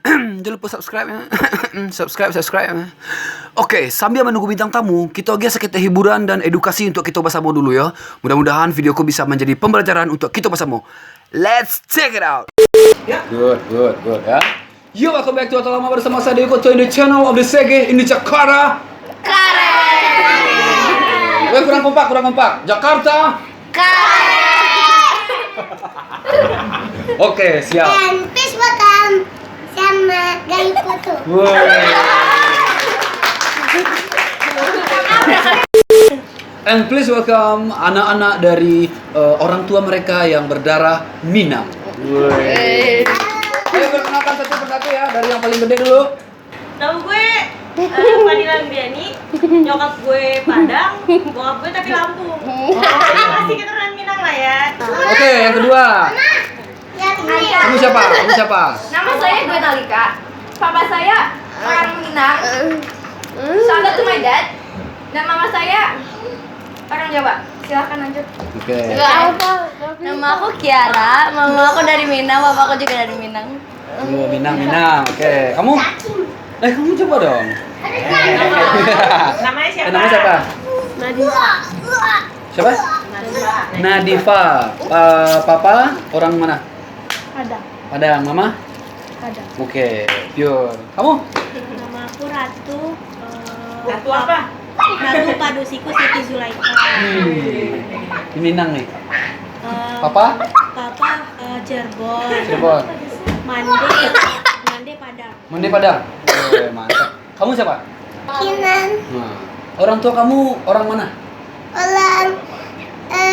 Jangan lupa subscribe ya. subscribe ya. Oke, sambil menunggu bintang tamu, kita geser kita hiburan dan edukasi untuk kita bersama dulu ya. Mudah-mudahan videoku bisa menjadi pembelajaran untuk kita bersama. Let's check it out. Good ya. Yo, welcome back to Lama bersama saya Deko in the channel of the Sege in the Jakarta. Kurang kompak. Jakarta. Oke, siap. And please welcome sama Gai Foto. And please welcome anak-anak dari orang tua mereka yang berdarah Minang. Ayo perkenalkan satu persatu ya, dari yang paling gede dulu. Nama gue Fadila Andriani, nyokap gue Padang, bokap gue tapi Lampung. Masih keturunan Minang lah ya. Oke, yang kedua. Kamu siapa? Nama saya gue Talika. Papa saya orang Minang. Shout out to my dad. Dan mama saya orang Jawa. Silahkan lanjut. Oke. Nama aku Kiara. Mama aku dari Minang. Papa aku juga dari Minang. Minang. Oke, kamu? Kamu coba dong. Namanya siapa? Namanya siapa? Siapa? Nadifa. Papa orang mana? Padang. Mama? Padang. Oke, pure. Kamu? Nama aku Ratu. Ratu apa? Ratu Padusiku Siti Zulaika. Di Minang nih. Papa? Papa Cirebon. Mande Padang. Padang. Mantap. Kamu siapa? Kinan Nah, orang tua kamu orang mana? orang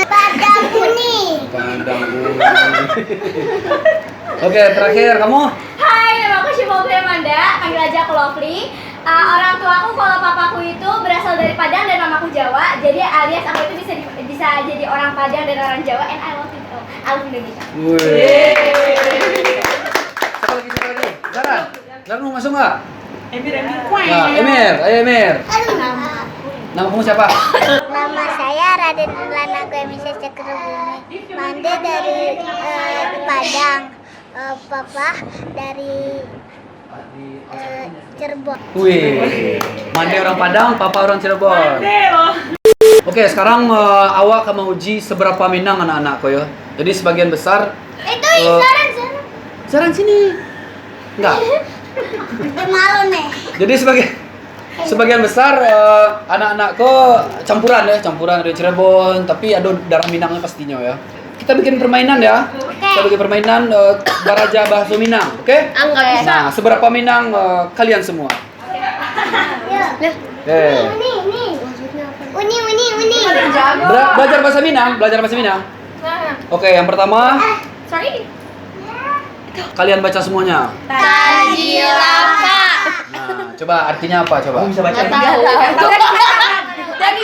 Padang Kuning. Padang. Oke, terakhir kamu? Hai, nama aku Shimobri Amanda. Panggil aja aku Lovely. Orang tua aku kalau papaku itu berasal dari Padang dan mamaku Jawa. Jadi alias aku itu bisa jadi orang Padang dan orang Jawa. And I love it. I love Indonesia. Siapa lagi? Zara mau masuk nggak? Emir. Nah, Ayo Emir. Nama kamu siapa? Nama saya Raden Lana gue bisa Cakrabumi. Mande dari Padang. Papa dari Cirebon. Wih, Mande orang Padang, Papa orang Cirebon. Deo. Oke, sekarang awak akan menguji seberapa Minang anak-anakku ya. Jadi sebagian besar. Itu Sekarang sini. Enggak. malu nih. Jadi sebagian besar anak-anakku campuran dari Cirebon, tapi ada darah Minangnya pastinya ya. Kita bikin permainan ya. Kita bikin permainan Baraja Bahasa Minang, oke? Enggak bisa. Nah, seberapa Minang kalian semua? Uni. Belajar bahasa Minang. Oke, yang pertama Sorry. kalian baca semuanya. Tajilapa. Nah, coba artinya apa coba? Bisa baca. Dari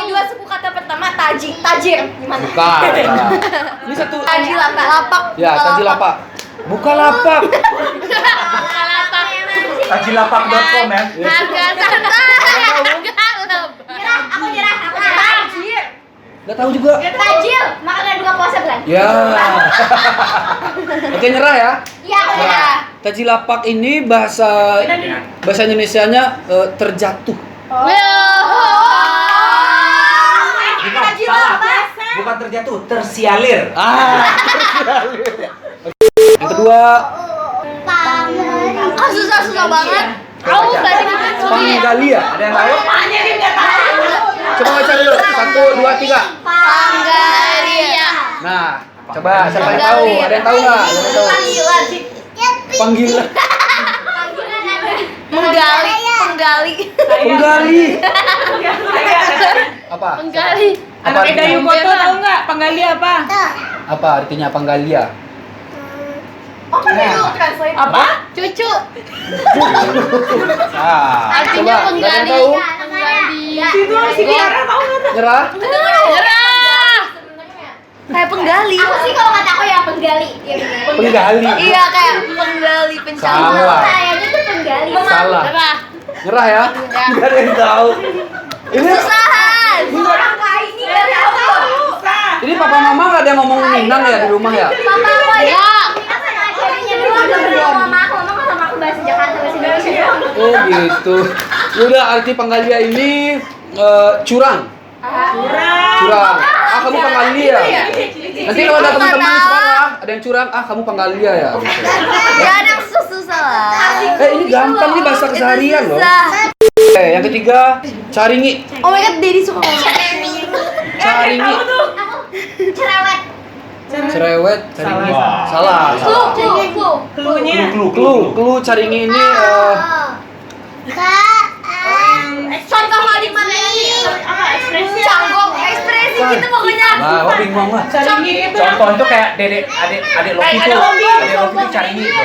dua suku kata pertama tajir. Gimana? Bukan. Ini satu. Lapak. Ya, Tajilapa. Buka lapak. Tajilapak.com ya. Harga santai. Aku nyerah. Tajir. Gak tahu juga. Tajil. Makanan buka puasa bukan? Ya. Oke, nyerah ya. Iya, aku nyerah. Tajilapak ini bahasa Indonesianya terjatuh. Bukan terjatuh, tersialir. Yang kedua, Susah banget. Aku Panggalia. Ada yang tahu? Coba baca dulu. 1, 2, 3. Panggalia. Nah, coba siapa yang tahu? Ada yang tahu nggak? Ada yang tahu? Panggilan. Penggali. Apa? Anak Edayu Koto tahu nggak? Panggali apa? Apa artinya Panggalia? Apa? Cucu. Artinya penggali. Tahu? Itu si Kiara tahu nggak? Nyerah? Kayak penggali. Aku sih kalau kata aku ya penggali. Penggali. Iya kayak penggali pencari. Salah. Kayaknya tuh penggali. Salah. Berapa? Nyerah ya? Nggak ada yang tahu. Ini Susahan. Orang kayak ini nggak tahu. Ini papa mama nggak ada yang ngomong Minang ya di rumah ya? Papa aku ya. Jadinya dulu ada berdua mama aku. Mama gitu. Udah arti Panggalia ini curang. Curang. Ah, kamu Panggalia. Nanti kalau ada teman-teman di sekolah ada yang curang, ah kamu Panggalia ya. Gitu. Gak ada susah lah. Ini gampang nih bahasa keseharian loh. Yang ketiga, caringi. Oh my god, Dedi suka Caringi. Cerewet. Cerewet, caringi. Salah. Salah. Cluenya. Clue caringi ini Contoh kalimat ini Apa ekspresi? Canggung, ekspresi gitu pokoknya. nah, wah bingung lah. Caringi itu. Contoh itu kayak adik Loki tuh. Adik Loki tuh cari gitu.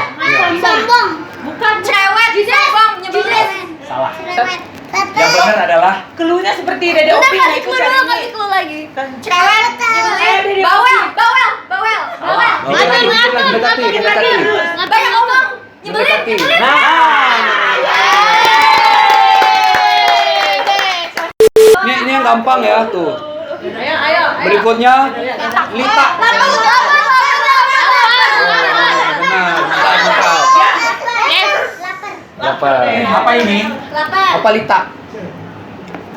Sombong. Bukan. Cerewet, sombong, nyebelin. Salah. Cerewet. Yang benar adalah Cluenya seperti Dede Udah Opi kasih ikut clue dulu, caringi. kasih clue lagi. Cerewet. Nyebelin. Bawel. Mendekati. Banyak ngomong. Nyebelin, Mendekati. nyebelin. Ini yang gampang ya tuh. Ayo. Berikutnya Lita. Benar, mantap. Lapar. apa ini? Lapar. Apa Lita?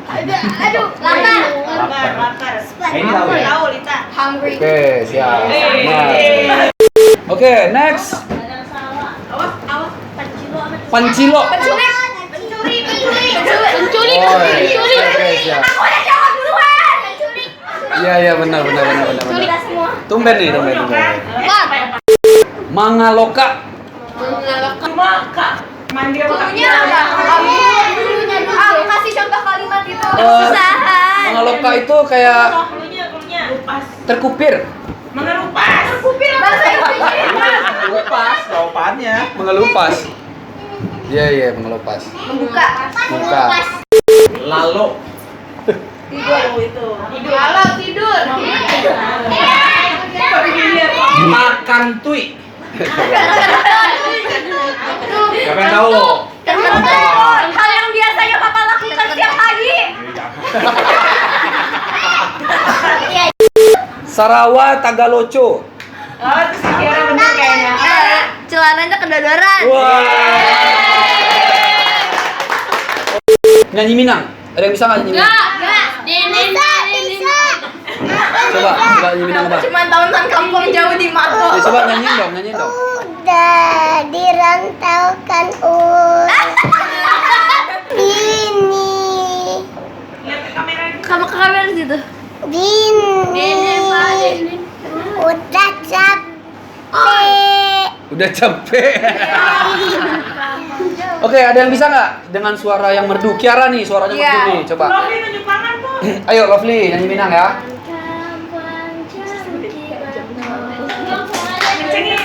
Aduh, lapar. Lapar. Ini tahu ya? Tahu Lita. Hungry. Oke, siap. Nah. Oke, next. Pancilo. Penculik. Oke, siap. Aku udah jawab duluan. Penculik. Iya, benar. Kita semua. Tumben nih. What? Mangaloka. Maka mandi apa? Cluenya apa? Aku kasih contoh kalimat itu. Eh, Kesusahan. Mangaloka itu kayak Cluenya. Lupas. terkupir. Mengerupas. Bahasa Indonesia. Lupas jawabannya. Mengelupas. Iya, mengelupas. Membuka. Lalu Itu. Halo, tidur. makan tui. Siapa yang tahu? Hal yang biasanya papa lakukan setiap pagi. Sarawa Tagaloco. Oh, terus kira bener kayaknya. Celananya kedodoran. Wah. Nyanyi Minang. Ada yang bisa nggak nyanyi Minang? Coba nyanyi Minang apa? Cuma tahun-tahun kampung jauh di Mato. Ya, coba nyanyiin dong. Udah dirantaukan ini. Lihat ke kamera ini. Kamu ke kamera situ. Bini. Udah capek. Udah capek. Oke, ada yang bisa nggak dengan suara yang merdu? Kiara nih, suaranya merdu nih. Coba. Lovely tunjuk tangan tuh. Ayo, Lovely, nyanyi Minang ya. Kencengin.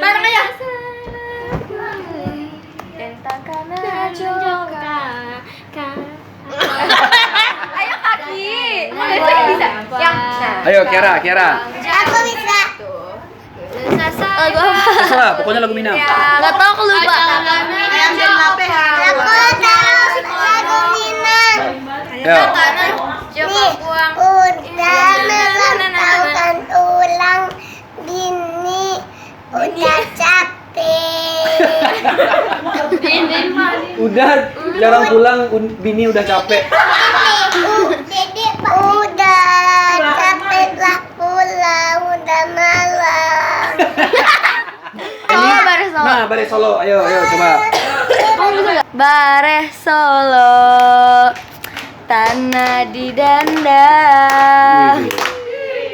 Bareng aja. Ayo kaki. Bisa. Yang. Ayo, Kiara. Aku bisa. Lagu apa? Terserah, pokoknya lagu Minang. Gak tau, aku lupa. Aku tahu lagu Minang. Ya. Coba buang. Udah merantaukan ulang bini. Udah capek. Udah jarang pulang, bini udah capek. Udah capek lah pulang. Udah malam. Nah, Bare Solo. Ayo, coba. Bare Solo, tanah didanda,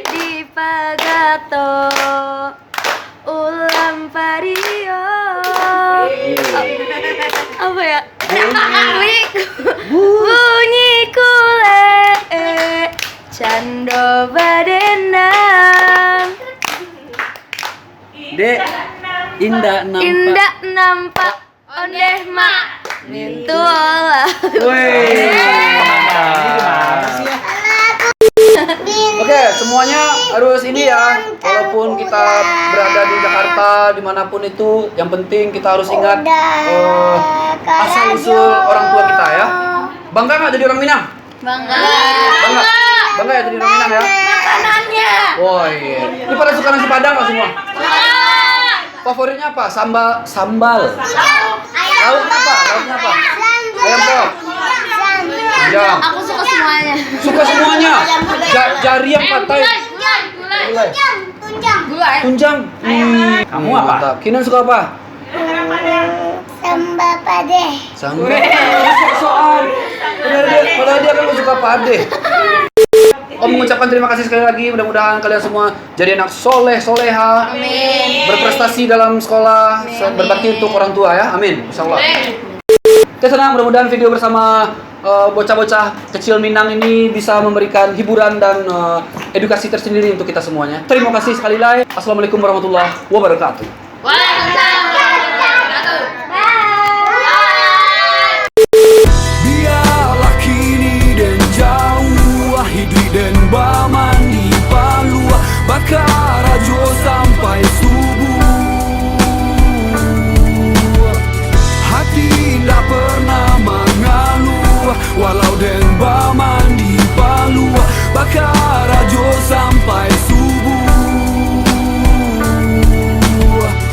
di Pagato, ulam pario. Apa ya? Bunyi kule, cando badenang. Dek, indah nampak. Indah nampak ondeh mak nintuola. Woi. Oke, semuanya harus ini ya. Walaupun kita berada di Jakarta, dimanapun itu, yang penting kita harus ingat asal usul orang tua kita ya. Bangga nggak jadi orang Minang? Bangga. Bangga ya jadi orang Minang ya. Makanannya. Wah iya. Ini pada suka nasi Padang nggak semua? Favoritnya apa? Sambal. Ayam Lauknya apa? Lauknya apa? Ayam pop. Tunjang. Aku suka semuanya. Suka semuanya. Jari yang patah. Gulai. Gulai. Tunjang. Kamu apa? Mantap. Kinan suka apa? sambal pade. Sambal. Soal. Padahal dia kan suka pade. Om mengucapkan terima kasih sekali lagi. Mudah-mudahan kalian semua jadi anak soleh, soleha, berprestasi dalam sekolah, berbakti untuk orang tua ya. Amin. Insyaallah. Kita senang mudah-mudahan video bersama bocah-bocah kecil Minang ini bisa memberikan hiburan dan edukasi tersendiri untuk kita semuanya. Terima kasih sekali lagi. Assalamualaikum warahmatullahi wabarakatuh. Biarlah kini dan jauh Hidri dan Baman di Palua Bakar rajo sampai subuh Hati tak pernah mengaluh Walau dan Baman di Palua Bakar